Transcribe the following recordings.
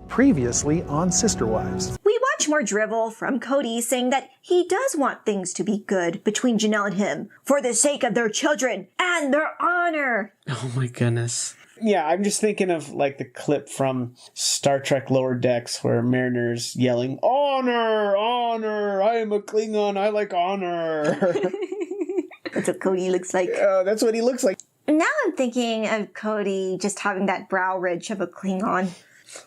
Previously on Sister Wives. We watch more drivel from Cody saying that he does want things to be good between Janelle and him for the sake of their children and their honor. Oh my goodness. Yeah, I'm just thinking of like the clip from Star Trek Lower Decks where Mariner's yelling, "Honor! Honor! I am a Klingon, I like honor." That's what Cody looks like. That's what he looks like. Now I'm thinking of Cody just having that brow ridge of a Klingon.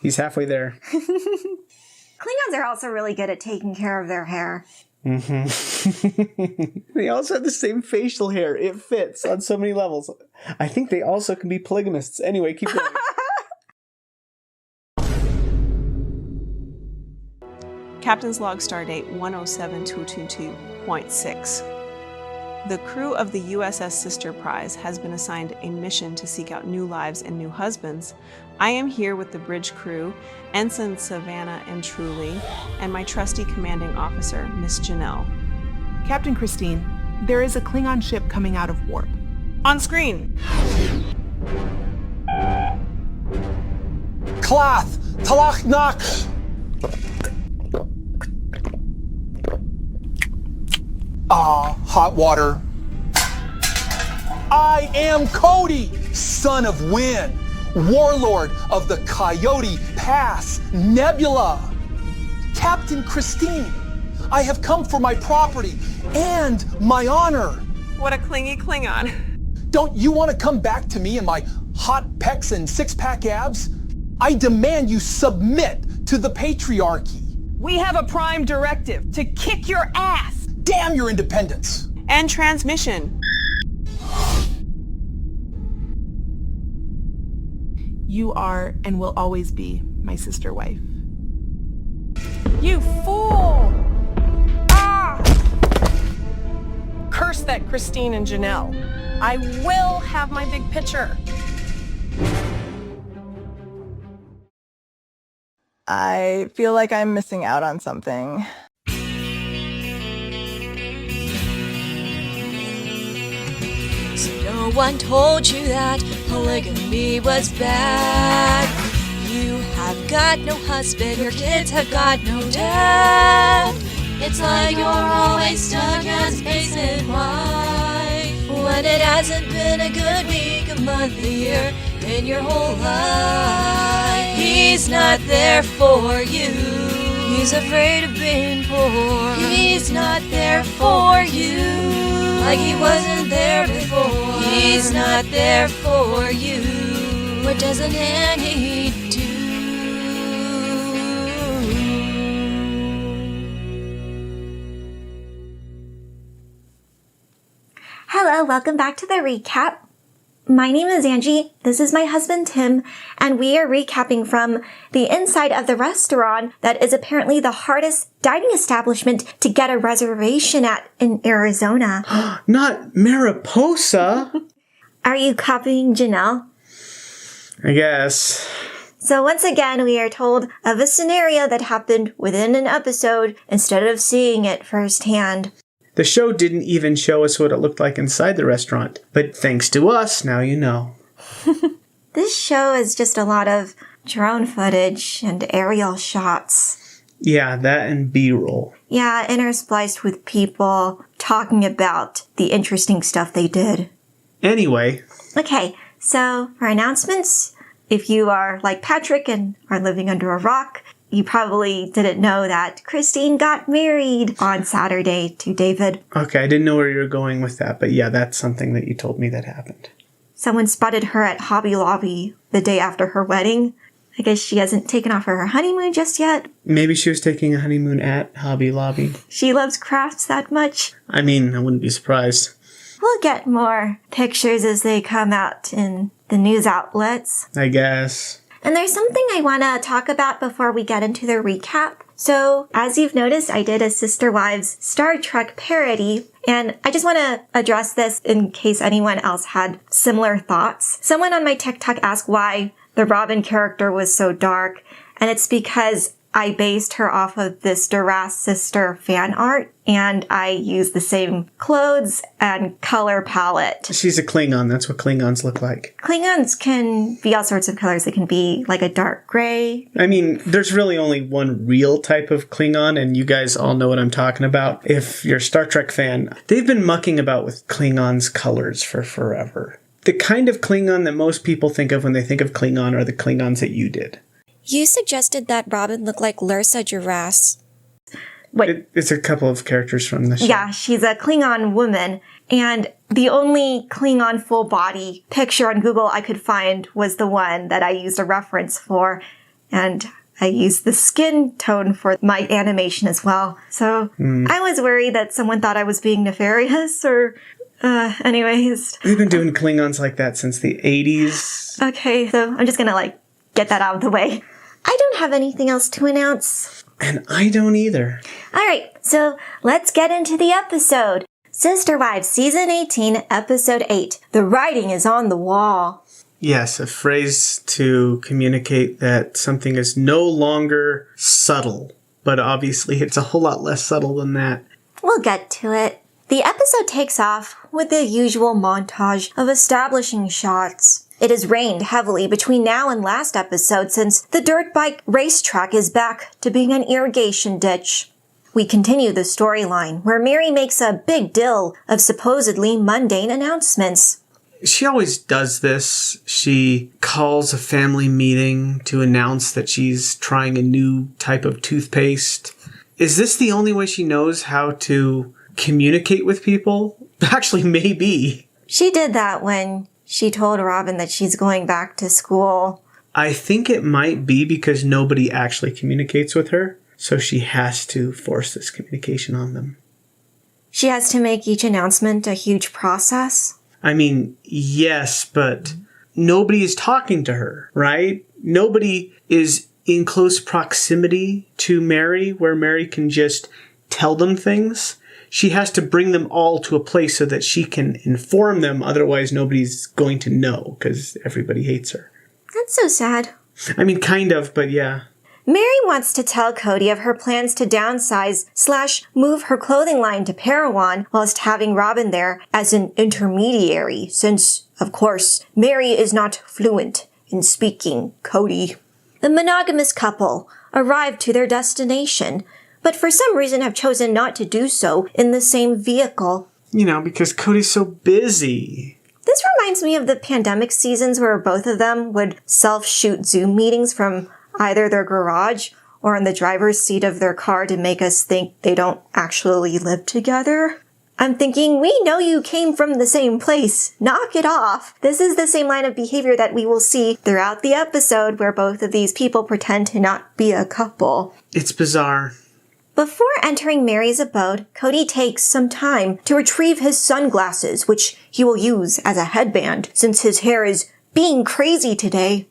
He's halfway there. Klingons are also really good at taking care of their hair. Mm-hmm. They also have the same facial hair. It fits on so many levels. I think they also can be polygamists. Anyway, keep going. Captain's Log Stardate 107222.6. The crew of the USS Sister Prize has been assigned a mission to seek out new lives and new husbands. I am here with the bridge crew, Ensign Savannah and Truly, and my trusty commanding officer, Miss Janelle. Captain Christine, there is a Klingon ship coming out of warp. On screen! Klath! Talachnak! Hot water. I am Cody, son of Wind, warlord of the Coyote Pass Nebula. Captain Christine, I have come for my property and my honor. What a clingy Klingon. Don't you want to come back to me and my hot pecs and six-pack abs? I demand you submit to the patriarchy. We have a prime directive to kick your ass. Damn your independence. And transmission. You are and will always be my sister wife. You fool! Ah! Curse that Christine and Janelle. I will have my big picture. I feel like I'm missing out on something. So no one told you that polygamy was bad. You have got no husband, your kids have got no dad. It's like you're always stuck as basement wife, when it hasn't been a good week, a month, a year, in your whole life. He's not there for you. He's afraid of being poor. He's not there for you, like he wasn't there before. He's not there for you. What doesn't he do? Hello, welcome back to the recap. My name is Angie, this is my husband Tim, and we are recapping from the inside of the restaurant that is apparently the hardest dining establishment to get a reservation at in Arizona. Not Mariposa. Are you copying Janelle? I guess. So once again, we are told of a scenario that happened within an episode instead of seeing it firsthand. The show didn't even show us what it looked like inside the restaurant. But thanks to us, now you know. This show is just a lot of drone footage and aerial shots. Yeah, that and B-roll. Yeah, interspliced with people talking about the interesting stuff they did. Anyway. Okay, so for announcements, if you are like Patrick and are living under a rock, you probably didn't know that Christine got married on Saturday to David. Okay, I didn't know where you were going with that, but yeah, that's something that you told me that happened. Someone spotted her at Hobby Lobby the day after her wedding. I guess she hasn't taken off her honeymoon just yet. Maybe she was taking a honeymoon at Hobby Lobby. She loves crafts that much. I mean, I wouldn't be surprised. We'll get more pictures as they come out in the news outlets. I guess. And there's something I want to talk about before we get into the recap. So, as you've noticed, I did a Sister Wives Star Trek parody, and I just want to address this in case anyone else had similar thoughts. Someone on my TikTok asked why the Robyn character was so dark, and it's because I based her off of this Duras sister fan art, and I used the same clothes and color palette. She's a Klingon. That's what Klingons look like. Klingons can be all sorts of colors. They can be like a dark gray. I mean, there's really only one real type of Klingon, and you guys all know what I'm talking about. If you're a Star Trek fan, they've been mucking about with Klingons' colors for forever. The kind of Klingon that most people think of when they think of Klingon are the Klingons that you did. You suggested that Robyn looked like Lursa Duras. It's a couple of characters from the show. Yeah, she's a Klingon woman, and the only Klingon full body picture on Google I could find was the one that I used a reference for, and I used the skin tone for my animation as well. So I was worried that someone thought I was being nefarious, or anyways. We've been doing Klingons like that since the 80s. Okay, so I'm just gonna get that out of the way. I don't have anything else to announce. And I don't either. All right, so let's get into the episode. Sister Wives, Season 18, Episode 8. The writing is on the wall. Yes, a phrase to communicate that something is no longer subtle. But obviously it's a whole lot less subtle than that. We'll get to it. The episode takes off with the usual montage of establishing shots. It has rained heavily between now and last episode since the dirt bike racetrack is back to being an irrigation ditch. We continue the storyline where Meri makes a big deal of supposedly mundane announcements. She always does this. She calls a family meeting to announce that she's trying a new type of toothpaste. Is this the only way she knows how to communicate with people? Actually, maybe. She did that when she told Robyn that she's going back to school. I think it might be because nobody actually communicates with her, so she has to force this communication on them. She has to make each announcement a huge process? I mean, yes, but nobody is talking to her, right? Nobody is in close proximity to Meri where Meri can just tell them things. She has to bring them all to a place so that she can inform them. Otherwise, nobody's going to know because everybody hates her. That's so sad. I mean, kind of, but yeah. Meri wants to tell Cody of her plans to downsize / move her clothing line to Parowan whilst having Robyn there as an intermediary since, of course, Meri is not fluent in speaking Cody. The monogamous couple arrive to their destination, but for some reason have chosen not to do so in the same vehicle. You know, because Cody's so busy. This reminds me of the pandemic seasons where both of them would self-shoot Zoom meetings from either their garage or in the driver's seat of their car to make us think they don't actually live together. I'm thinking, we know you came from the same place. Knock it off. This is the same line of behavior that we will see throughout the episode where both of these people pretend to not be a couple. It's bizarre. Before entering Meri's abode, Cody takes some time to retrieve his sunglasses, which he will use as a headband since his hair is being crazy today.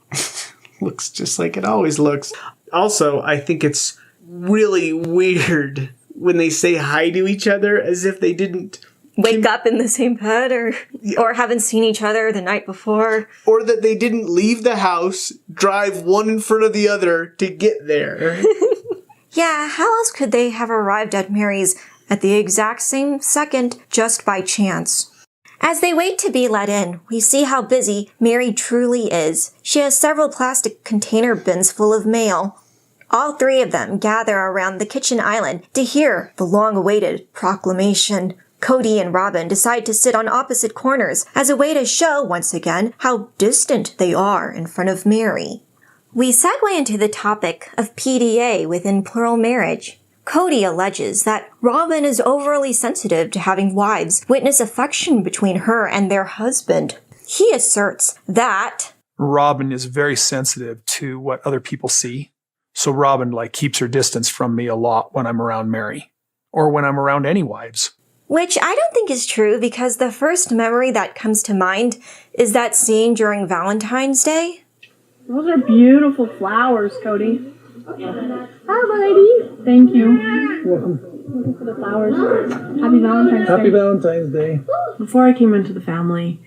Looks just like it always looks. Also, I think it's really weird when they say hi to each other as if they didn't wake up in the same bed or haven't seen each other the night before. Or that they didn't leave the house, drive one in front of the other to get there. Yeah, how else could they have arrived at Meri's at the exact same second just by chance? As they wait to be let in, we see how busy Meri truly is. She has several plastic container bins full of mail. All three of them gather around the kitchen island to hear the long-awaited proclamation. Cody and Robyn decide to sit on opposite corners as a way to show, once again, how distant they are in front of Meri. We segue into the topic of PDA within plural marriage. Cody alleges that Robyn is overly sensitive to having wives witness affection between her and their husband. He asserts that Robyn is very sensitive to what other people see. So Robyn keeps her distance from me a lot when I'm around Meri or when I'm around any wives. Which I don't think is true because the first memory that comes to mind is that scene during Valentine's Day. Those are beautiful flowers, Cody. Hi, lady. Thank you. Welcome. Thank you for the flowers. Happy Valentine's Day. Happy Valentine's Day. Before I came into the family,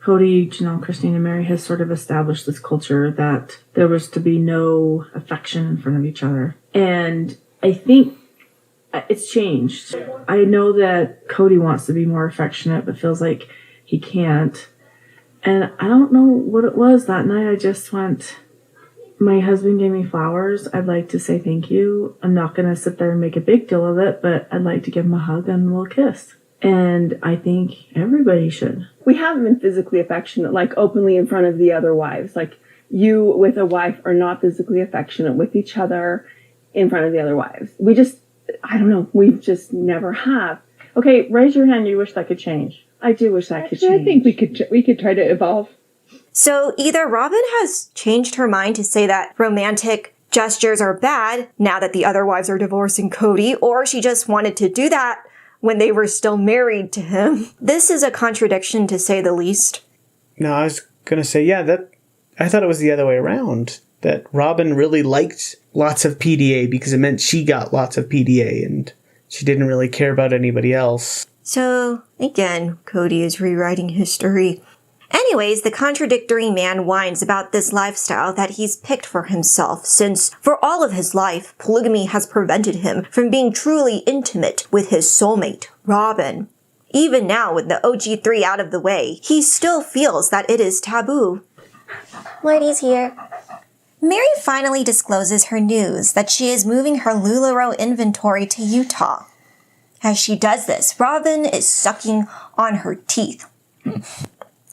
Kody, Janelle, Christine, and Meri has sort of established this culture that there was to be no affection in front of each other. And I think it's changed. I know that Kody wants to be more affectionate, but feels like he can't. And I don't know what it was that night. I just went, my husband gave me flowers. I'd like to say thank you. I'm not going to sit there and make a big deal of it, but I'd like to give him a hug and a little kiss. And I think everybody should. We haven't been physically affectionate, like openly in front of the other wives. Like you with a wife are not physically affectionate with each other in front of the other wives. We just, I don't know, we just never have. Okay, raise your hand. You wish that could change. I do wish that could change. I think we could try to evolve. So either Robyn has changed her mind to say that romantic gestures are bad now that the other wives are divorcing Kody, or she just wanted to do that when they were still married to him. This is a contradiction, to say the least. No, I was going to say, I thought it was the other way around. That Robyn really liked lots of PDA because it meant she got lots of PDA and she didn't really care about anybody else. So, again, Kody is rewriting history. Anyways, the contradictory man whines about this lifestyle that he's picked for himself, since for all of his life, polygamy has prevented him from being truly intimate with his soulmate, Robyn. Even now, with the OG3 out of the way, he still feels that it is taboo. Marty's here. Meri finally discloses her news that she is moving her LuLaRoe inventory to Utah. As she does this, Robyn is sucking on her teeth.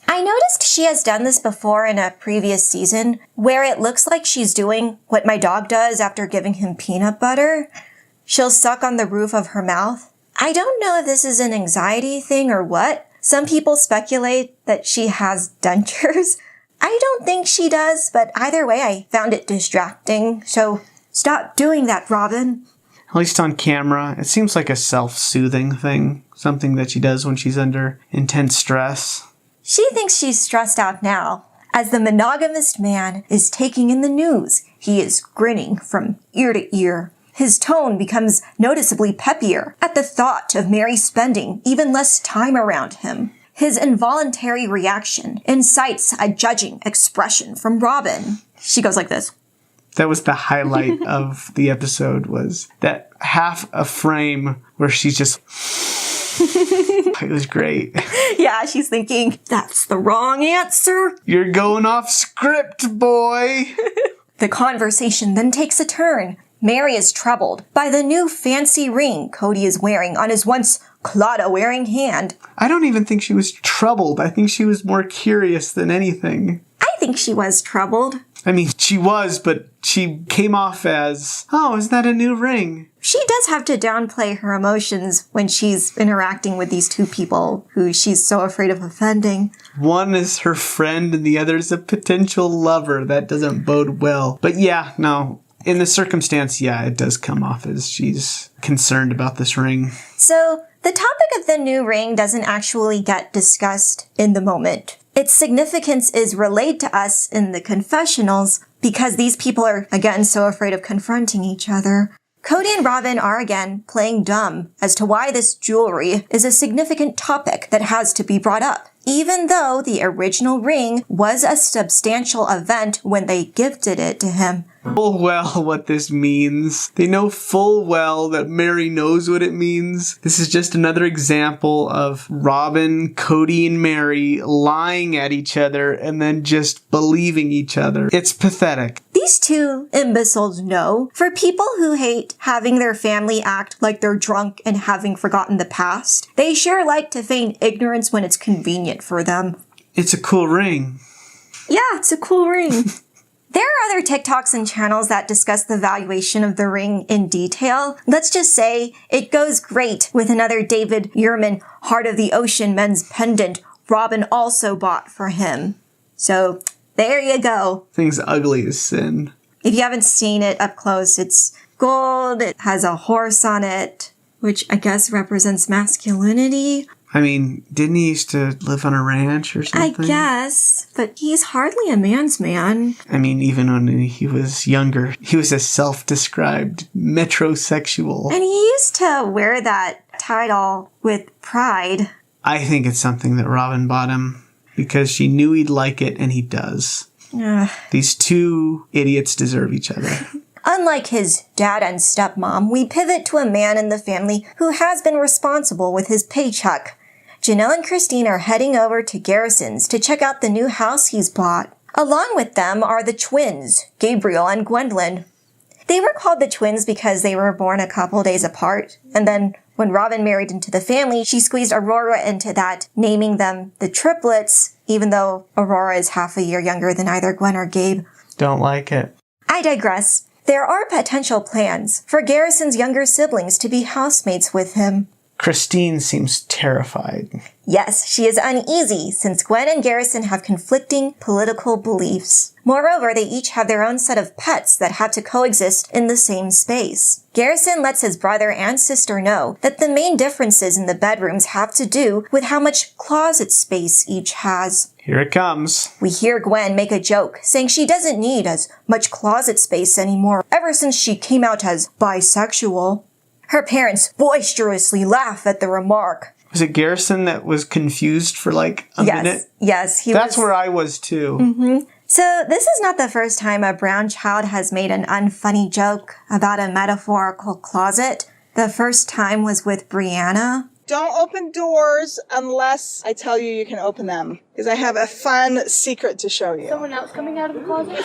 I noticed she has done this before in a previous season, where it looks like she's doing what my dog does after giving him peanut butter. She'll suck on the roof of her mouth. I don't know if this is an anxiety thing or what. Some people speculate that she has dentures. I don't think she does, but either way, I found it distracting. So stop doing that, Robyn. At least on camera, it seems like a self-soothing thing. Something that she does when she's under intense stress. She thinks she's stressed out now. As the monogamous man is taking in the news, he is grinning from ear to ear. His tone becomes noticeably peppier at the thought of Meri spending even less time around him. His involuntary reaction incites a judging expression from Robyn. She goes like this. That was the highlight of the episode, was that half a frame where she's just... It was great. Yeah, she's thinking, that's the wrong answer. You're going off script, boy. The conversation then takes a turn. Meri is troubled by the new fancy ring Kody is wearing on his once Clawda-wearing hand. I don't even think she was troubled. I think she was more curious than anything. I think she was troubled. I mean, she was, but she came off as, oh, is that a new ring? She does have to downplay her emotions when she's interacting with these two people who she's so afraid of offending. One is her friend and the other is a potential lover. That doesn't bode well. But yeah, no, in the circumstance, yeah, it does come off as she's concerned about this ring. So the topic of the new ring doesn't actually get discussed in the moment. Its significance is relayed to us in the confessionals because these people are, again, so afraid of confronting each other. Kody and Robyn are again playing dumb as to why this jewelry is a significant topic that has to be brought up, even though the original ring was a substantial event when they gifted it to him. Full well what this means. They know full well that Meri knows what it means. This is just another example of Robyn, Kody, and Meri lying at each other and then just believing each other. It's pathetic. These two imbeciles know. For people who hate having their family act like they're drunk and having forgotten the past, they sure like to feign ignorance when it's convenient for them. It's a cool ring. Yeah, it's a cool ring. There are other TikToks and channels that discuss the valuation of the ring in detail. Let's just say it goes great with another David Yurman Heart of the Ocean men's pendant Robyn also bought for him. So there you go. Thing's ugly as sin. If you haven't seen it up close, it's gold. It has a horse on it, which I guess represents masculinity. I mean, didn't he used to live on a ranch or something? I guess, but he's hardly a man's man. I mean, even when he was younger, he was a self-described metrosexual. And he used to wear that title with pride. I think it's something that Robyn bought him. because she knew he'd like it, and he does. These two idiots deserve each other. Unlike his dad and stepmom, we pivot to a man in the family who has been responsible with his paycheck. Janelle and Christine are heading over to Garrison's to check out the new house he's bought. Along with them are the twins, Gabriel and Gwendolyn. They were called the twins because they were born a couple days apart, and then when Robyn married into the family, she squeezed Aurora into that, naming them the triplets, even though Aurora is half a year younger than either Gwen or Gabe. Don't like it. I digress. There are potential plans for Garrison's younger siblings to be housemates with him. Christine seems terrified. Yes, she is uneasy since Gwen and Garrison have conflicting political beliefs. Moreover, they each have their own set of pets that have to coexist in the same space. Garrison lets his brother and sister know that the main differences in the bedrooms have to do with how much closet space each has. Here it comes. We hear Gwen make a joke, saying she doesn't need as much closet space anymore ever since she came out as bisexual. Her parents boisterously laugh at the remark. Was it Garrison that was confused for like a minute? Yes, That's where I was too. Mm-hmm. So this is not the first time a brown child has made an unfunny joke about a metaphorical closet. The first time was with Brianna. Don't open doors unless I tell you you can open them, because I have a fun secret to show you. Someone else coming out of the closet?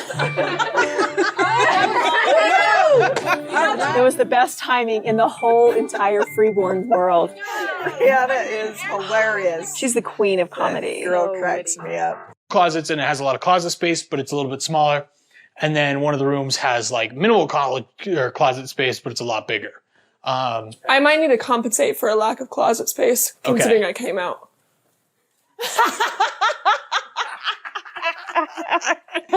It was the best timing in the whole entire freeborn world. Brianna is hilarious. She's the queen of comedy. That girl cracks me up. Closets, and it has a lot of closet space, but it's a little bit smaller. And then one of the rooms has like minimal closet space, but it's a lot bigger. I might need to compensate for a lack of closet space, considering I came out.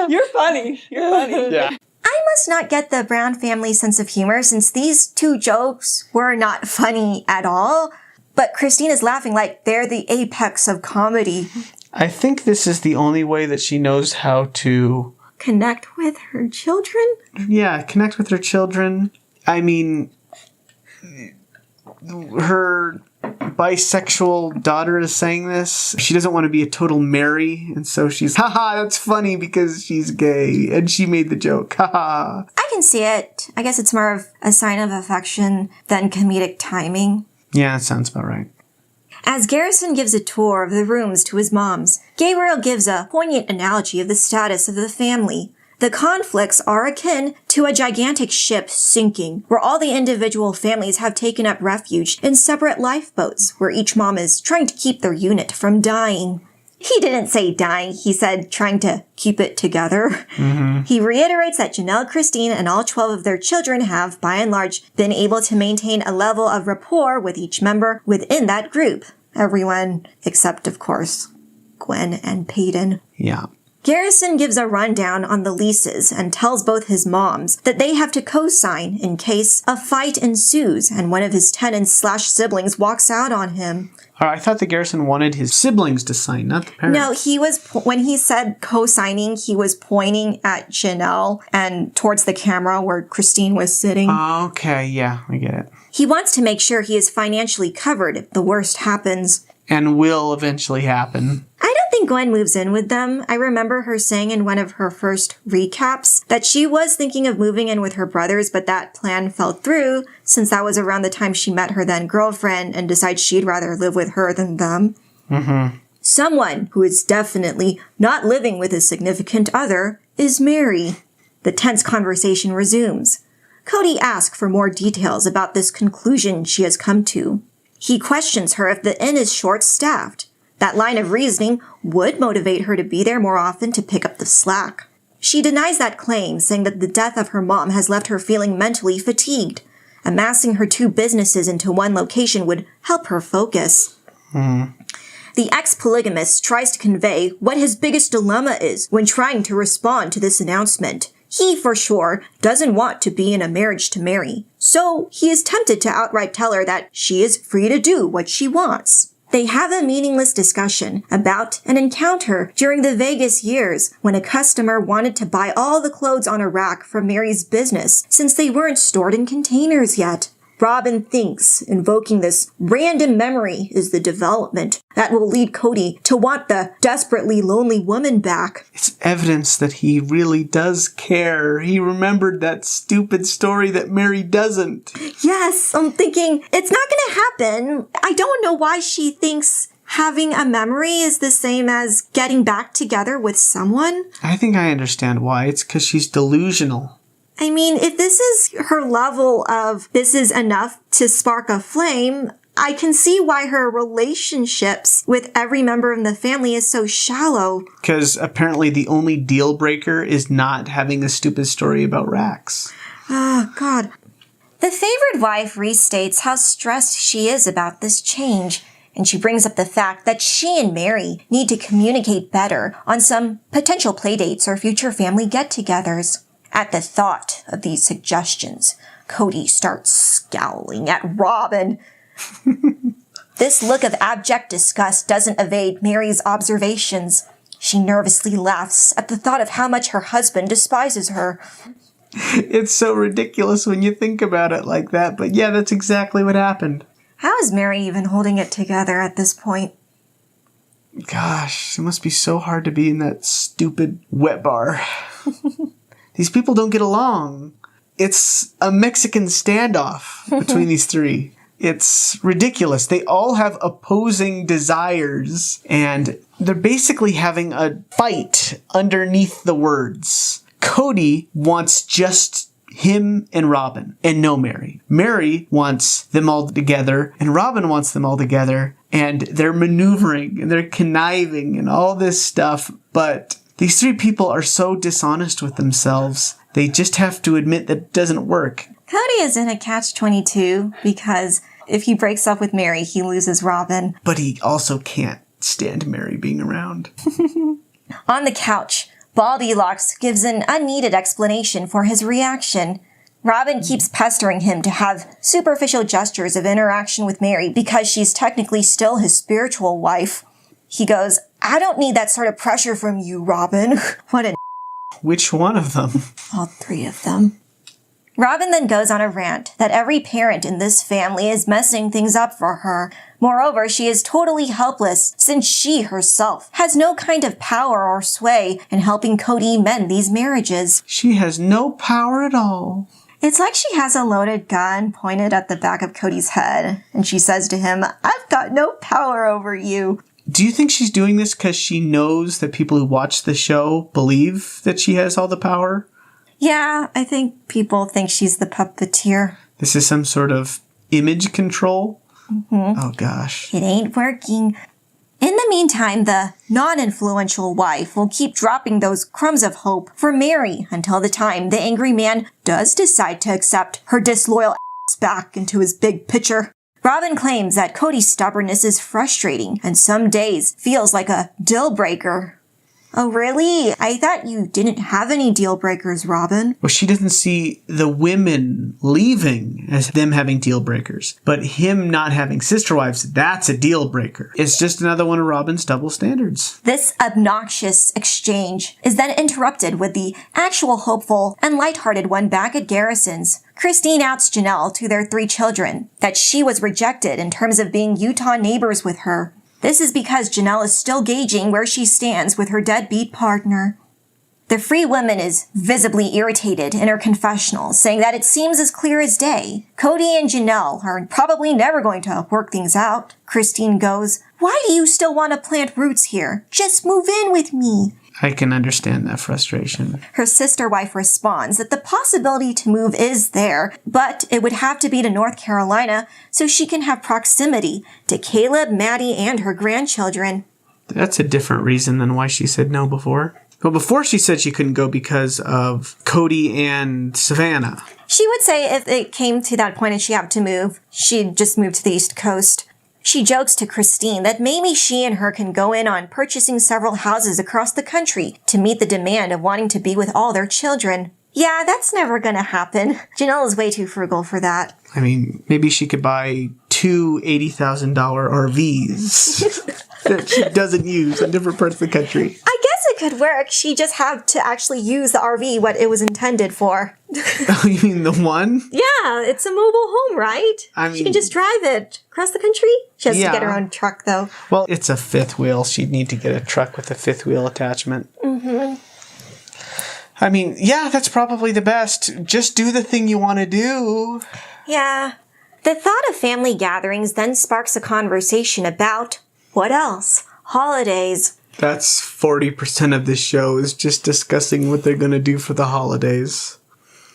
You're funny. You're funny. Yeah. I must not get the Brown family sense of humor since these two jokes were not funny at all. But Christine is laughing like they're the apex of comedy. I think this is the only way that she knows how to connect with her children? Yeah, connect with her children. I mean, her bisexual daughter is saying this. She doesn't want to be a total Meri, and so she's, haha, that's funny because she's gay, and she made the joke, haha. I can see it. I guess it's more of a sign of affection than comedic timing. Yeah, that sounds about right. As Garrison gives a tour of the rooms to his moms, Gabriel gives a poignant analogy of the status of the family. The conflicts are akin to a gigantic ship sinking, where all the individual families have taken up refuge in separate lifeboats, where each mom is trying to keep their unit from dying. He didn't say dying, he said trying to keep it together. Mm-hmm. He reiterates that Janelle, Christine, and all 12 of their children have, by and large, been able to maintain a level of rapport with each member within that group. Everyone except, of course, Gwen and Peyton. Yeah. Garrison gives a rundown on the leases and tells both his moms that they have to co-sign in case a fight ensues and one of his tenants/siblings walks out on him. I thought that Garrison wanted his siblings to sign, not the parents. No, he was, when he said co-signing, he was pointing at Janelle and towards the camera where Christine was sitting. Okay, yeah, I get it. He wants to make sure he is financially covered if the worst happens. And will eventually happen. I don't think Gwen moves in with them. I remember her saying in one of her first recaps that she was thinking of moving in with her brothers, but that plan fell through since that was around the time she met her then girlfriend and decided she'd rather live with her than them. Mm-hmm. Someone who is definitely not living with a significant other is Meri. The tense conversation resumes. Cody asks for more details about this conclusion she has come to. He questions her if the inn is short-staffed. That line of reasoning would motivate her to be there more often to pick up the slack. She denies that claim, saying that the death of her mom has left her feeling mentally fatigued. Amassing her two businesses into one location would help her focus. The ex-polygamist tries to convey what his biggest dilemma is when trying to respond to this announcement. He, for sure, doesn't want to be in a marriage to Meri, so he is tempted to outright tell her that she is free to do what she wants. They have a meaningless discussion about an encounter during the Vegas years when a customer wanted to buy all the clothes on a rack from Meri's business since they weren't stored in containers yet. Robyn thinks invoking this random memory is the development that will lead Cody to want the desperately lonely woman back. It's evidence that he really does care. He remembered that stupid story that Meri doesn't. Yes, I'm thinking it's not going to happen. I don't know why she thinks having a memory is the same as getting back together with someone. I think I understand why. It's because she's delusional. I mean, if this is her level of this is enough to spark a flame, I can see why her relationships with every member of the family is so shallow. Because apparently the only deal breaker is not having a stupid story about Rax. Oh, God. The favored wife restates how stressed she is about this change, and she brings up the fact that she and Meri need to communicate better on some potential playdates or future family get-togethers. At the thought of these suggestions, Cody starts scowling at Robyn. This look of abject disgust doesn't evade Meri's observations. She nervously laughs at the thought of how much her husband despises her. It's so ridiculous when you think about it like that, but yeah, that's exactly what happened. How is Meri even holding it together at this point? Gosh, it must be so hard to be in that stupid wet bar. These people don't get along. It's a Mexican standoff between these three. It's ridiculous. They all have opposing desires, and they're basically having a fight underneath the words. Cody wants just him and Robyn, and no Meri. Meri wants them all together, and Robyn wants them all together, and they're maneuvering, and they're conniving, and all this stuff, but these three people are so dishonest with themselves. They just have to admit that it doesn't work. Cody is in a catch-22 because if he breaks up with Meri, he loses Robyn. But he also can't stand Meri being around. On the couch, Baldylocks gives an unneeded explanation for his reaction. Robyn keeps pestering him to have superficial gestures of interaction with Meri because she's technically still his spiritual wife. He goes, I don't need that sort of pressure from you, Robyn. What a Which one of them? All three of them. Robyn then goes on a rant that every parent in this family is messing things up for her. Moreover, she is totally helpless since she herself has no kind of power or sway in helping Cody mend these marriages. She has no power at all. It's like she has a loaded gun pointed at the back of Cody's head, and she says to him, I've got no power over you. Do you think she's doing this because she knows that people who watch the show believe that she has all the power? Yeah, I think people think she's the puppeteer. This is some sort of image control? Mm-hmm. Oh, gosh. It ain't working. In the meantime, the non-influential wife will keep dropping those crumbs of hope for Meri until the time the angry man does decide to accept her disloyal ass back into his big picture. Robyn claims that Cody's stubbornness is frustrating and some days feels like a deal breaker. Oh, really? I thought you didn't have any deal breakers, Robyn. Well, she doesn't see the women leaving as them having deal breakers. But him not having sister wives, that's a deal breaker. It's just another one of Robyn's double standards. This obnoxious exchange is then interrupted with the actual hopeful and lighthearted one back at Garrison's. Christine outs Janelle to their 3 children that she was rejected in terms of being Utah neighbors with her. This is because Janelle is still gauging where she stands with her deadbeat partner. The free woman is visibly irritated in her confessional, saying that it seems as clear as day. Cody and Janelle are probably never going to work things out. Christine goes, Why do you still want to plant roots here? Just move in with me. I can understand that frustration. Her sister wife responds that the possibility to move is there, but it would have to be to North Carolina so she can have proximity to Caleb, Maddie, and her grandchildren. That's a different reason than why she said no before. Well, before she said she couldn't go because of Cody and Savannah. She would say if it came to that point and she had to move, she'd just move to the East Coast. She jokes to Christine that maybe she and her can go in on purchasing several houses across the country to meet the demand of wanting to be with all their children. Yeah, that's never gonna happen. Janelle is way too frugal for that. I mean, maybe she could buy 2 $80,000 RVs that she doesn't use in different parts of the country. I guess it could work. She just had to actually use the RV what it was intended for. Oh, you mean the one? Yeah, it's a mobile home, right? I mean, she can just drive it across the country. She has to get her own truck, though. Well, it's a fifth wheel. She'd need to get a truck with a fifth wheel attachment. Mm-hmm. I mean, yeah, that's probably the best. Just do the thing you want to do. Yeah. The thought of family gatherings then sparks a conversation about, what else? Holidays. That's 40% of this show is just discussing what they're going to do for the holidays.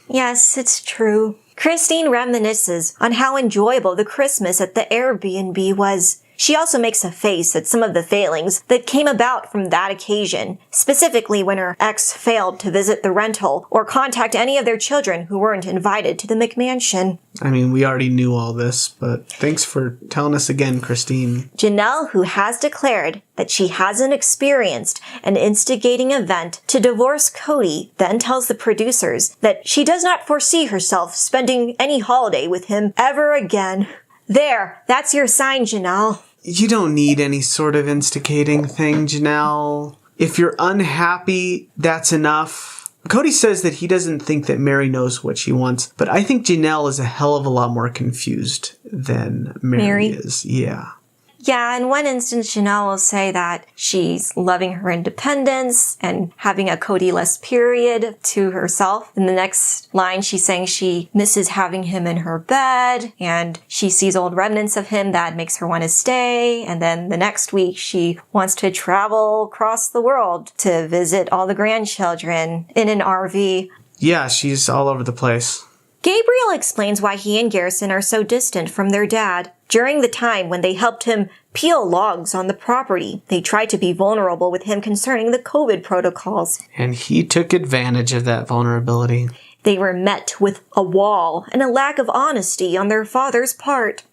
Yes, it's true. Christine reminisces on how enjoyable the Christmas at the Airbnb was. She also makes a face at some of the failings that came about from that occasion, specifically when her ex failed to visit the rental or contact any of their children who weren't invited to the McMansion. I mean, we already knew all this, but thanks for telling us again, Christine. Janelle, who has declared that she hasn't experienced an instigating event to divorce Cody, then tells the producers that she does not foresee herself spending any holiday with him ever again. There, that's your sign, Janelle. You don't need any sort of instigating thing, Janelle. If you're unhappy, that's enough. Cody says that he doesn't think that Meri knows what she wants, but I think Janelle is a hell of a lot more confused than Meri is. Yeah. Yeah, in one instance, Janelle will say that she's loving her independence and having a Cody-less period to herself. In the next line, she's saying she misses having him in her bed and she sees old remnants of him that makes her want to stay. And then the next week, she wants to travel across the world to visit all the grandchildren in an RV. Yeah, she's all over the place. Gabriel explains why he and Garrison are so distant from their dad. During the time when they helped him peel logs on the property, they tried to be vulnerable with him concerning the COVID protocols. And he took advantage of that vulnerability. They were met with a wall and a lack of honesty on their father's part.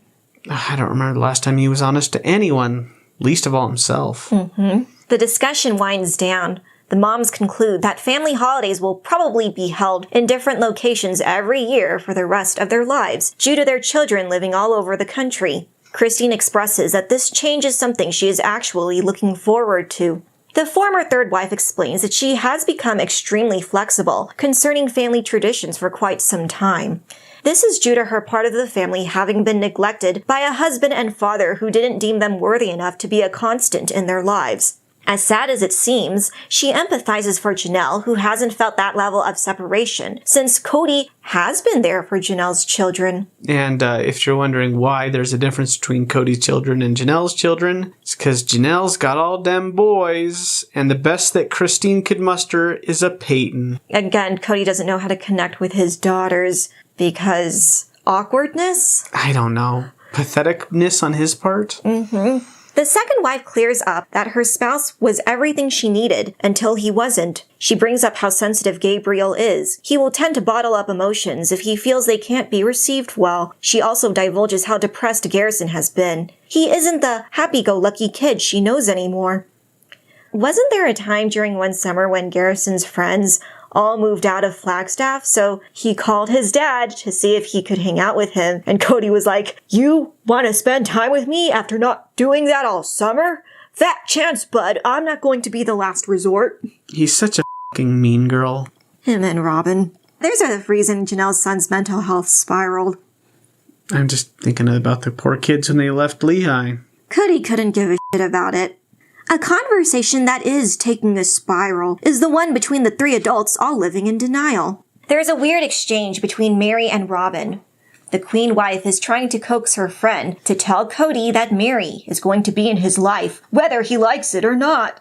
I don't remember the last time he was honest to anyone, least of all himself. Mm-hmm. The discussion winds down. The moms conclude that family holidays will probably be held in different locations every year for the rest of their lives, due to their children living all over the country. Christine expresses that this change is something she is actually looking forward to. The former third wife explains that she has become extremely flexible concerning family traditions for quite some time. This is due to her part of the family having been neglected by a husband and father who didn't deem them worthy enough to be a constant in their lives. As sad as it seems, she empathizes for Janelle, who hasn't felt that level of separation, since Cody has been there for Janelle's children. And if you're wondering why there's a difference between Cody's children and Janelle's children, it's because Janelle's got all them boys, and the best that Christine could muster is a Peyton. Again, Cody doesn't know how to connect with his daughters because awkwardness? I don't know. Patheticness on his part? Mm-hmm. The second wife clears up that her spouse was everything she needed until he wasn't. She brings up how sensitive Gabriel is. He will tend to bottle up emotions if he feels they can't be received well. She also divulges how depressed Garrison has been. He isn't the happy-go-lucky kid she knows anymore. Wasn't there a time during one summer when Garrison's friends all moved out of Flagstaff, so he called his dad to see if he could hang out with him, and Cody was like, "You want to spend time with me after not doing that all summer? Fat chance, bud. I'm not going to be the last resort." He's such a fucking mean girl. Him and Robyn. There's a reason Janelle's son's mental health spiraled. I'm just thinking about the poor kids when they left Lehigh. Cody couldn't give a shit about it. A conversation that is taking a spiral is the one between the three adults all living in denial. There is a weird exchange between Meri and Robyn. The queen wife is trying to coax her friend to tell Cody that Meri is going to be in his life, whether he likes it or not.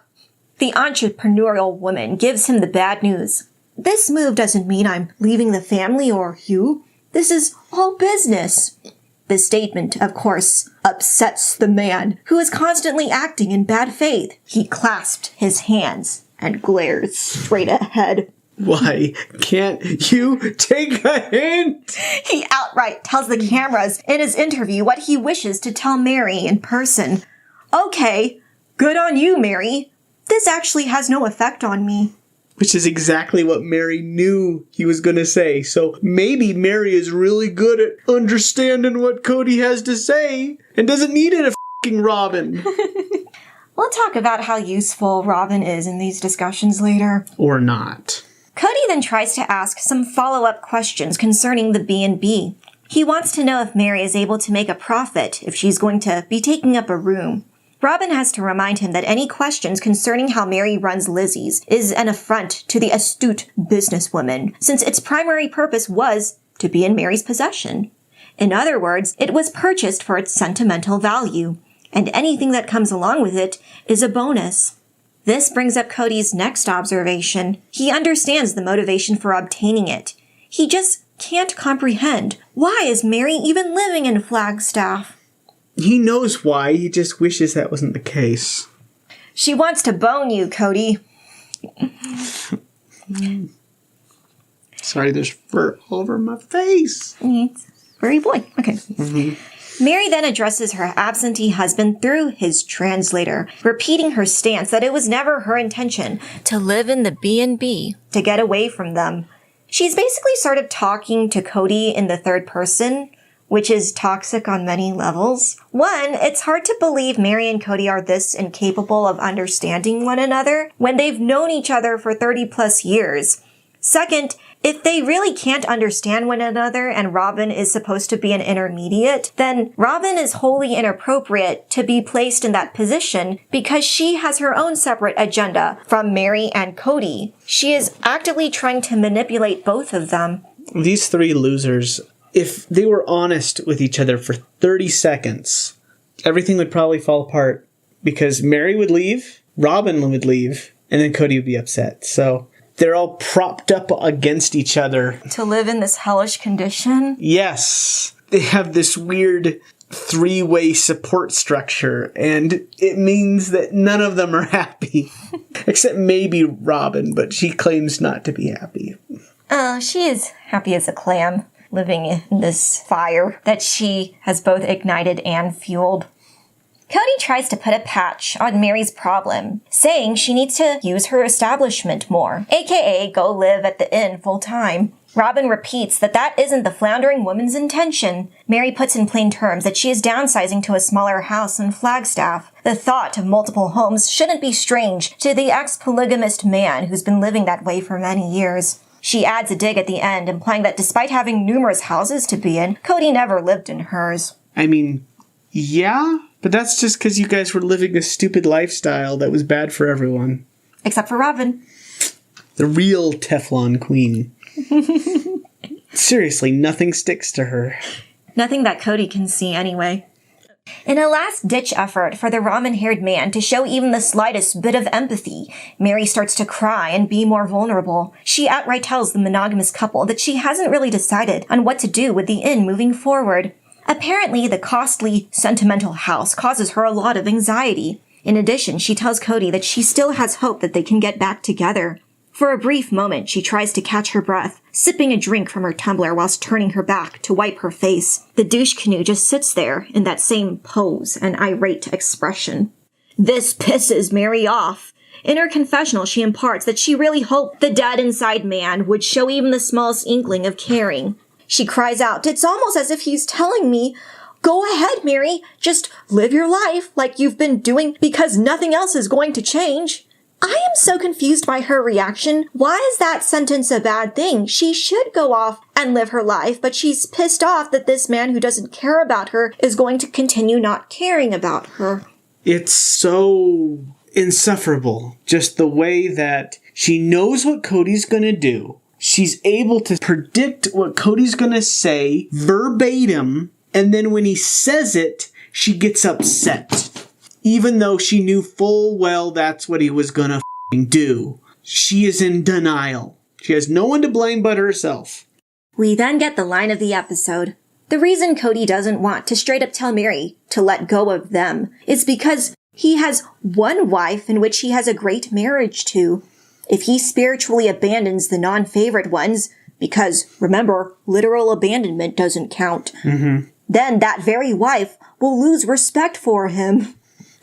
The entrepreneurial woman gives him the bad news. "This move doesn't mean I'm leaving the family or you. This is all business." The statement, of course, upsets the man, who is constantly acting in bad faith. He clasped his hands and glares straight ahead. "Why can't you take a hint?" He outright tells the cameras in his interview what he wishes to tell Meri in person. "Okay, good on you, Meri. This actually has no effect on me." Which is exactly what Meri knew he was going to say. So maybe Meri is really good at understanding what Cody has to say and doesn't need it a f***ing Robyn. We'll talk about how useful Robyn is in these discussions later. Or not. Cody then tries to ask some follow-up questions concerning the B&B. He wants to know if Meri is able to make a profit if she's going to be taking up a room. Robyn has to remind him that any questions concerning how Meri runs Lizzie's is an affront to the astute businesswoman, since its primary purpose was to be in Meri's possession. In other words, it was purchased for its sentimental value, and anything that comes along with it is a bonus. This brings up Cody's next observation. He understands the motivation for obtaining it. He just can't comprehend. Why is Meri even living in Flagstaff? He knows why, he just wishes that wasn't the case. She wants to bone you, Cody. Sorry, there's fur all over my face. It's furry boy. Okay. Meri then addresses her absentee husband through his translator, repeating her stance that it was never her intention to live in the B&B, to get away from them. She's basically sort of talking to Cody in the third person, which is toxic on many levels. One, it's hard to believe Meri and Cody are this incapable of understanding one another when they've known each other for 30 plus years. Second, if they really can't understand one another and Robyn is supposed to be an intermediate, then Robyn is wholly inappropriate to be placed in that position because she has her own separate agenda from Meri and Cody. She is actively trying to manipulate both of them. These three losers, if they were honest with each other for 30 seconds, everything would probably fall apart because Meri would leave, Robyn would leave, and then Cody would be upset. So they're all propped up against each other. To live in this hellish condition? Yes. They have this weird three-way support structure, and it means that none of them are happy. Except maybe Robyn, but she claims not to be happy. She is happy as a clam, living in this fire that she has both ignited and fueled. Cody tries to put a patch on Meri's problem, saying she needs to use her establishment more, aka go live at the inn full time. Robyn repeats that that isn't the floundering woman's intention. Meri puts in plain terms that she is downsizing to a smaller house in Flagstaff. The thought of multiple homes shouldn't be strange to the ex-polygamist man who's been living that way for many years. She adds a dig at the end, implying that despite having numerous houses to be in, Cody never lived in hers. I mean, yeah, but that's just because you guys were living a stupid lifestyle that was bad for everyone. Except for Robyn. The real Teflon queen. Seriously, nothing sticks to her. Nothing that Cody can see anyway. In a last-ditch effort for the ramen-haired man to show even the slightest bit of empathy, Meri starts to cry and be more vulnerable. She outright tells the monogamous couple that she hasn't really decided on what to do with the inn moving forward. Apparently, the costly, sentimental house causes her a lot of anxiety. In addition, she tells Cody that she still has hope that they can get back together. For a brief moment, she tries to catch her breath, sipping a drink from her tumbler whilst turning her back to wipe her face. The douche canoe just sits there in that same pose and irate expression. This pisses Meri off. In her confessional, she imparts that she really hoped the dead inside man would show even the smallest inkling of caring. She cries out, "It's almost as if he's telling me, go ahead, Meri, just live your life like you've been doing because nothing else is going to change." I am so confused by her reaction. Why is that sentence a bad thing? She should go off and live her life, but she's pissed off that this man who doesn't care about her is going to continue not caring about her. It's so insufferable. Just the way that she knows what Cody's gonna do. She's able to predict what Cody's gonna say verbatim, and then when he says it, she gets upset. Even though she knew full well that's what he was gonna do. She is in denial. She has no one to blame but herself. We then get the line of the episode. The reason Cody doesn't want to straight up tell Meri to let go of them is because he has one wife in which he has a great marriage to. If he spiritually abandons the non-favorite ones, because, remember, literal abandonment doesn't count, then that very wife will lose respect for him.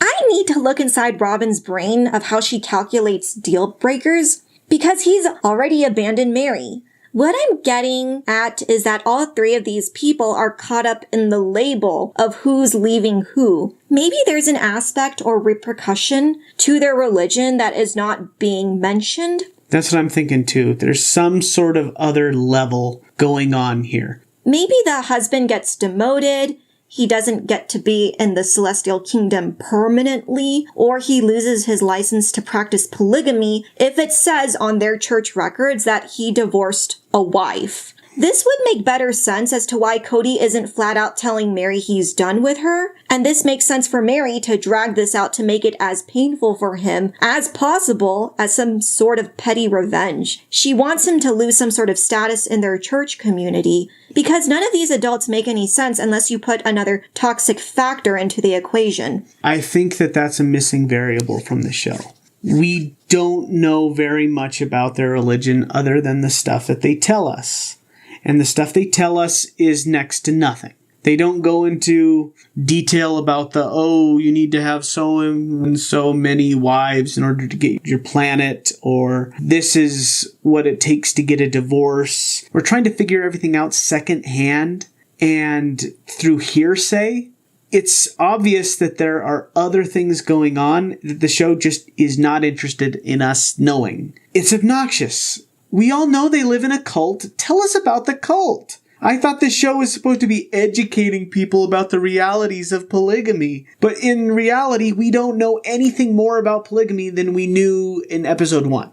I need to look inside Robyn's brain of how she calculates deal breakers, because he's already abandoned Meri. What I'm getting at is that all three of these people are caught up in the label of who's leaving who. Maybe there's an aspect or repercussion to their religion that is not being mentioned. That's what I'm thinking too. There's some sort of other level going on here. Maybe the husband gets demoted. He doesn't get to be in the celestial kingdom permanently, or he loses his license to practice polygamy if it says on their church records that he divorced a wife. This would make better sense as to why Cody isn't flat out telling Meri he's done with her, and this makes sense for Meri to drag this out to make it as painful for him as possible as some sort of petty revenge. She wants him to lose some sort of status in their church community, because none of these adults make any sense unless you put another toxic factor into the equation. I think that that's a missing variable from the show. We don't know very much about their religion other than the stuff that they tell us. And the stuff they tell us is next to nothing. They don't go into detail about you need to have so and so many wives in order to get your planet, or this is what it takes to get a divorce. We're trying to figure everything out secondhand and through hearsay. It's obvious that there are other things going on that the show just is not interested in us knowing. It's obnoxious. We all know they live in a cult. Tell us about the cult. I thought this show was supposed to be educating people about the realities of polygamy. But in reality, we don't know anything more about polygamy than we knew in episode 1.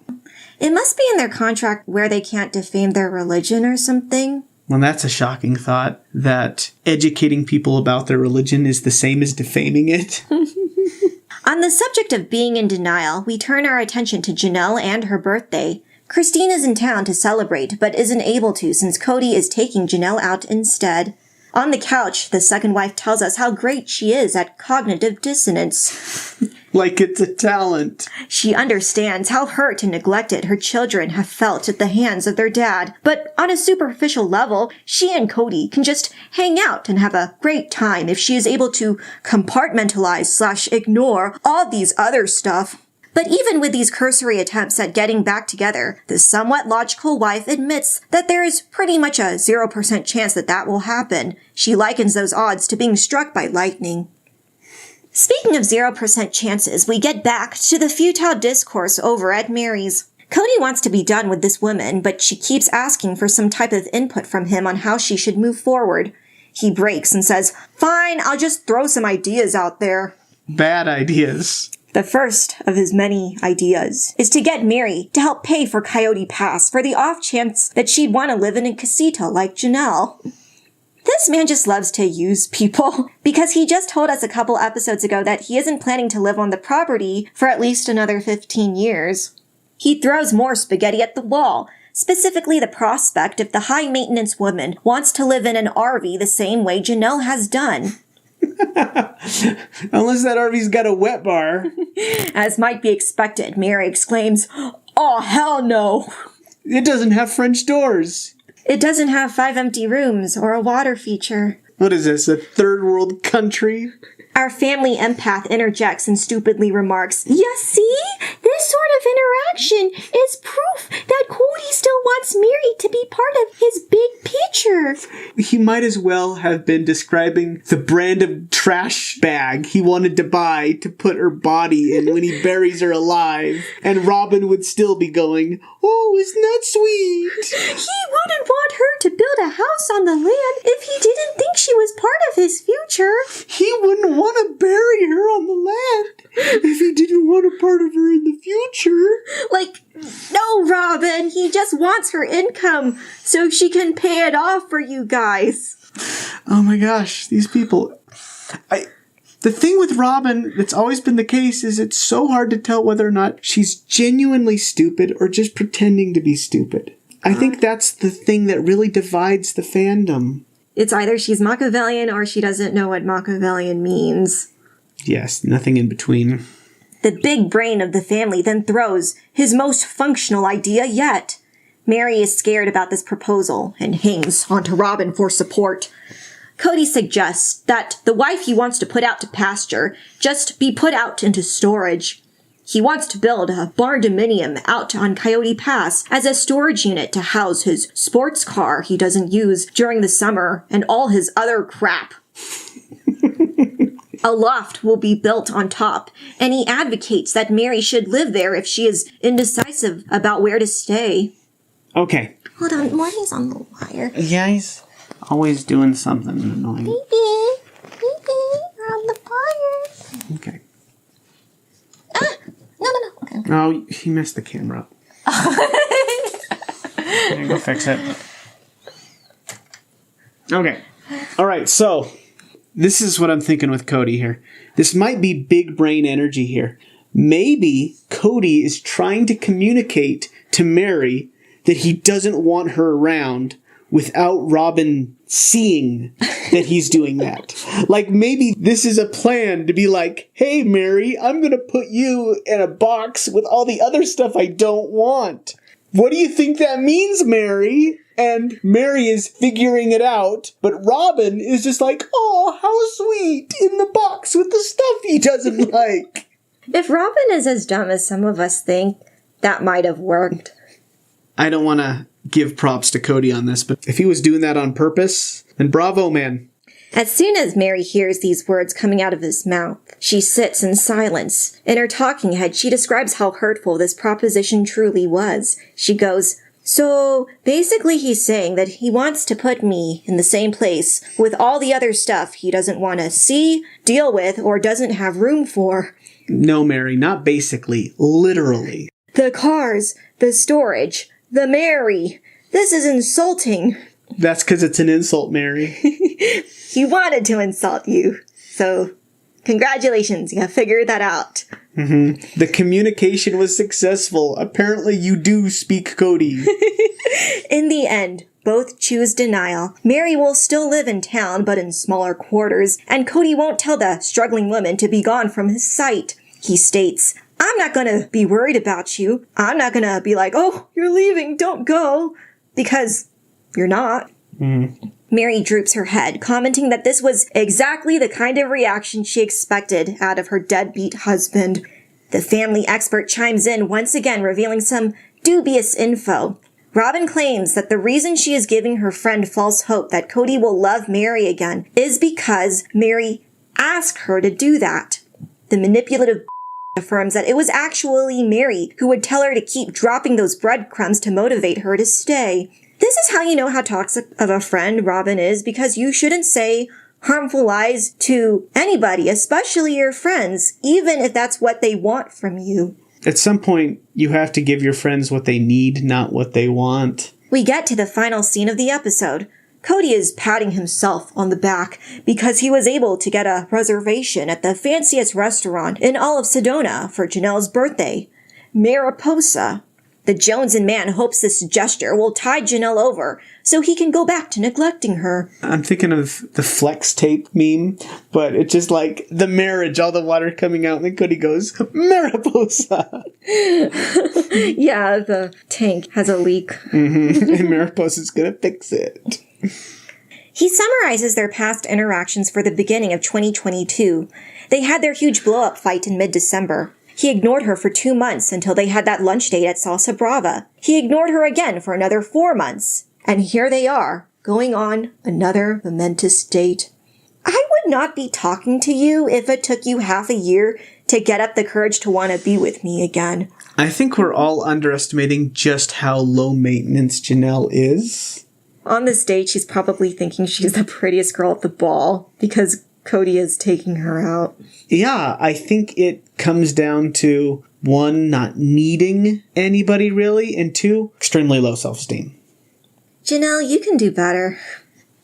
It must be in their contract where they can't defame their religion or something. Well, that's a shocking thought, that educating people about their religion is the same as defaming it. On the subject of being in denial, we turn our attention to Janelle and her birthday. Christine is in town to celebrate, but isn't able to since Cody is taking Janelle out instead. On the couch, the second wife tells us how great she is at cognitive dissonance. Like it's a talent. She understands how hurt and neglected her children have felt at the hands of their dad, but on a superficial level, she and Cody can just hang out and have a great time if she is able to compartmentalize/ignore all these other stuff. But even with these cursory attempts at getting back together, the somewhat logical wife admits that there is pretty much a 0% chance that will happen. She likens those odds to being struck by lightning. Speaking of 0% chances, we get back to the futile discourse over at Meri's. Cody wants to be done with this woman, but she keeps asking for some type of input from him on how she should move forward. He breaks and says, "Fine, I'll just throw some ideas out there." Bad ideas. The first of his many ideas is to get Meri to help pay for Coyote Pass for the off chance that she'd want to live in a casita like Janelle. This man just loves to use people, because he just told us a couple episodes ago that he isn't planning to live on the property for at least another 15 years. He throws more spaghetti at the wall, specifically the prospect if the high-maintenance woman wants to live in an RV the same way Janelle has done. Unless that RV's got a wet bar. As might be expected, Meri exclaims, "Oh, hell no." It doesn't have French doors. It doesn't have 5 empty rooms or a water feature. What is this, a third world country? Our family empath interjects and stupidly remarks, "You see? This sort of interaction is proof that Cody still wants Meri to be part of his big picture." He might as well have been describing the brand of trash bag he wanted to buy to put her body in when he buries her alive. And Robyn would still be going, "Oh, isn't that sweet?" He wouldn't want her to build a house on the land if he didn't think she was part of his future. He wouldn't want to bury her on the land if he didn't want a part of her in the future. Like, no, Robyn, he just wants her income so she can pay it off for you guys. Oh my gosh, these people. The thing with Robyn that's always been the case is it's so hard to tell whether or not she's genuinely stupid or just pretending to be stupid. I think that's the thing that really divides the fandom. It's either she's Machiavellian or she doesn't know what Machiavellian means. Yes, nothing in between. The big brain of the family then throws his most functional idea yet. Meri is scared about this proposal and hangs onto Robyn for support. Cody suggests that the wife he wants to put out to pasture just be put out into storage. He wants to build a barn-dominium out on Coyote Pass as a storage unit to house his sports car he doesn't use during the summer and all his other crap. A loft will be built on top, and he advocates that Meri should live there if she is indecisive about where to stay. Okay. Hold on, Morty's on the wire. Yeah, he's always doing something annoying. Baby, you're on the wire. Okay. No. Okay. Oh, he messed the camera up. Yeah, go fix it. Okay. All right, so this is what I'm thinking with Cody here. This might be big brain energy here. Maybe Cody is trying to communicate to Meri that he doesn't want her around without Robyn seeing that he's doing that. Like, maybe this is a plan to be like, hey, Meri, I'm going to put you in a box with all the other stuff I don't want. What do you think that means, Meri? And Meri is figuring it out, but Robyn is just like, oh, how sweet, in the box with the stuff he doesn't like. If Robyn is as dumb as some of us think, that might have worked. I don't want to give props to Cody on this, but if he was doing that on purpose, then bravo, man. As soon as Meri hears these words coming out of his mouth, she sits in silence. In her talking head, she describes how hurtful this proposition truly was. She goes, so basically he's saying that he wants to put me in the same place with all the other stuff he doesn't want to see, deal with, or doesn't have room for. No, Meri, not basically. Literally. The cars, the storage, the Meri. This is insulting. That's because it's an insult, Meri. He wanted to insult you. So, congratulations, you figured that out. Mm-hmm. The communication was successful. Apparently you do speak Cody. In the end, both choose denial. Meri will still live in town, but in smaller quarters, and Cody won't tell the struggling woman to be gone from his sight. He states, I'm not gonna be worried about you. I'm not gonna be like, oh, you're leaving, don't go. Because you're not. Mm. Meri droops her head, commenting that this was exactly the kind of reaction she expected out of her deadbeat husband. The family expert chimes in once again, revealing some dubious info. Robyn claims that the reason she is giving her friend false hope that Cody will love Meri again is because Meri asked her to do that. The manipulative affirms that it was actually Meri who would tell her to keep dropping those breadcrumbs to motivate her to stay. This is how you know how toxic of a friend Robyn is, because you shouldn't say harmful lies to anybody, especially your friends, even if that's what they want from you. At some point, you have to give your friends what they need, not what they want. We get to the final scene of the episode. Cody is patting himself on the back because he was able to get a reservation at the fanciest restaurant in all of Sedona for Janelle's birthday, Mariposa. The Jonesin man hopes this gesture will tide Janelle over so he can go back to neglecting her. I'm thinking of the flex tape meme, but it's just like the marriage, all the water coming out, and then Cody goes, Mariposa. Yeah, the tank has a leak. Mm-hmm. And Mariposa's gonna fix it. He summarizes their past interactions for the beginning of 2022. They had their huge blow-up fight in mid-December. He ignored her for 2 months until they had that lunch date at Salsa Brava. He ignored her again for another 4 months. And here they are, going on another momentous date. I would not be talking to you if it took you half a year to get up the courage to want to be with me again. I think we're all underestimating just how low maintenance Janelle is. On this date, she's probably thinking she's the prettiest girl at the ball because Cody is taking her out. Yeah, I think it comes down to, 1, not needing anybody really, and 2, extremely low self-esteem. Janelle, you can do better.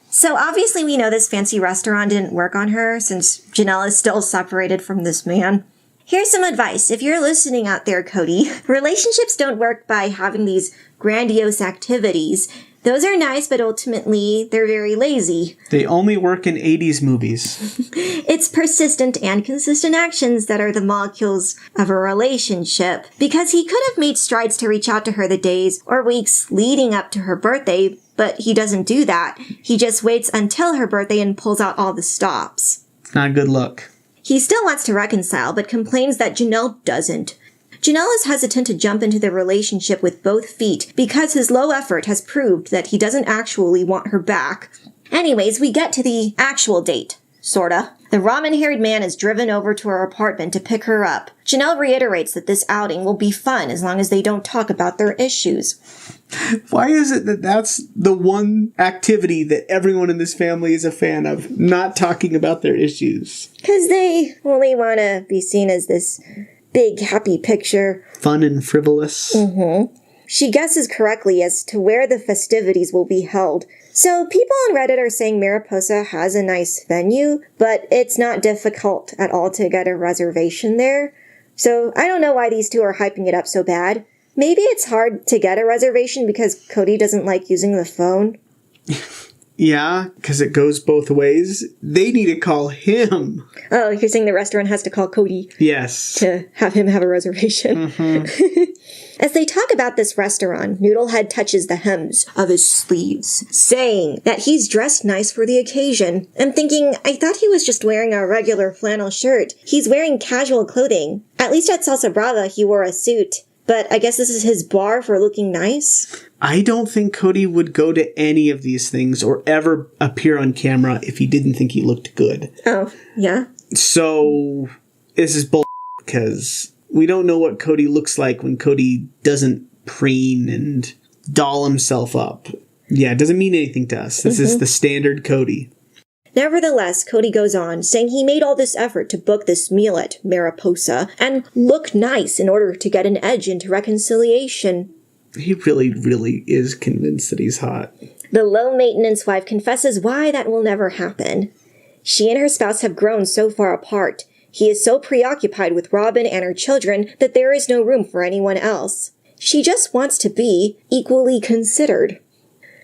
So obviously we know this fancy restaurant didn't work on her since Janelle is still separated from this man. Here's some advice. If you're listening out there, Cody, relationships don't work by having these grandiose activities. Those are nice, but ultimately, they're very lazy. They only work in 80s movies. It's persistent and consistent actions that are the molecules of a relationship. Because he could have made strides to reach out to her the days or weeks leading up to her birthday, but he doesn't do that. He just waits until her birthday and pulls out all the stops. It's not a good look. He still wants to reconcile, but complains that Janelle doesn't. Janelle is hesitant to jump into the relationship with both feet because his low effort has proved that he doesn't actually want her back. Anyways, we get to the actual date. Sorta. The ramen-haired man is driven over to her apartment to pick her up. Janelle reiterates that this outing will be fun as long as they don't talk about their issues. Why is it that that's the one activity that everyone in this family is a fan of? Not talking about their issues. Because they only want to be seen as this big, happy picture. Fun and frivolous. Mm-hmm. She guesses correctly as to where the festivities will be held. So people on Reddit are saying Mariposa has a nice venue, but it's not difficult at all to get a reservation there. So I don't know why these two are hyping it up so bad. Maybe it's hard to get a reservation because Cody doesn't like using the phone. Yeah, because it goes both ways. They need to call him. Oh, you're saying the restaurant has to call Cody? Yes. To have him have a reservation? Mm-hmm. As they talk about this restaurant, Noodlehead touches the hems of his sleeves, saying that he's dressed nice for the occasion. I'm thinking, I thought he was just wearing a regular flannel shirt. He's wearing casual clothing. At least at Salsa Brava, he wore a suit. But I guess this is his bar for looking nice? I don't think Cody would go to any of these things or ever appear on camera if he didn't think he looked good. Oh, yeah? So, this is bull because we don't know what Cody looks like when Cody doesn't preen and doll himself up. Yeah, it doesn't mean anything to us. This is the standard Cody. Nevertheless, Cody goes on, saying he made all this effort to book this meal at Mariposa and look nice in order to get an edge into reconciliation. He really, really is convinced that he's hot. The low-maintenance wife confesses why that will never happen. She and her spouse have grown so far apart. He is so preoccupied with Robyn and her children that there is no room for anyone else. She just wants to be equally considered.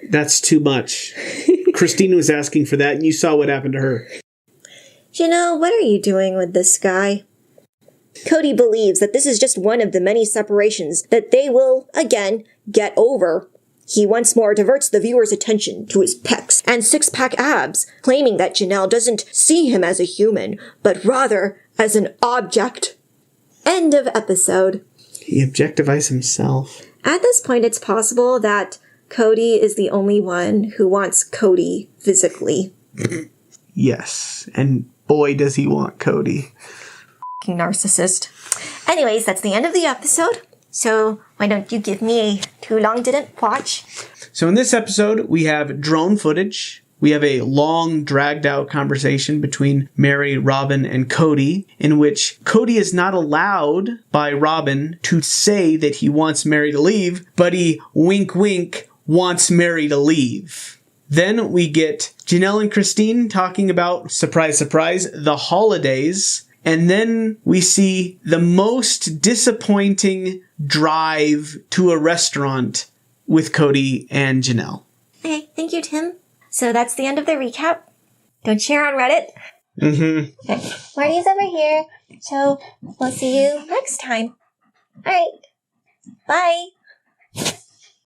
That's too much. Christine was asking for that, and you saw what happened to her. Janelle, what are you doing with this guy? Cody believes that this is just one of the many separations that they will, again, get over. He once more diverts the viewer's attention to his pecs and six-pack abs, claiming that Janelle doesn't see him as a human, but rather as an object. End of episode. He objectifies himself. At this point, it's possible that Cody is the only one who wants Cody physically. Yes, and boy does he want Cody. F***ing narcissist. Anyways, that's the end of the episode. So why don't you give me a too long didn't watch? So in this episode, we have drone footage. We have a long, dragged-out conversation between Meri, Robyn, and Cody, in which Cody is not allowed by Robyn to say that he wants Meri to leave, but he, wink, wink, wants Meri to leave. Then we get Janelle and Christine talking about, surprise, surprise, the holidays. And then we see the most disappointing drive to a restaurant with Cody and Janelle. Okay, thank you, Tim. So that's the end of the recap. Don't share on Reddit. Mm-hmm. Okay, Marty's over here. So we'll see you next time. All right. Bye.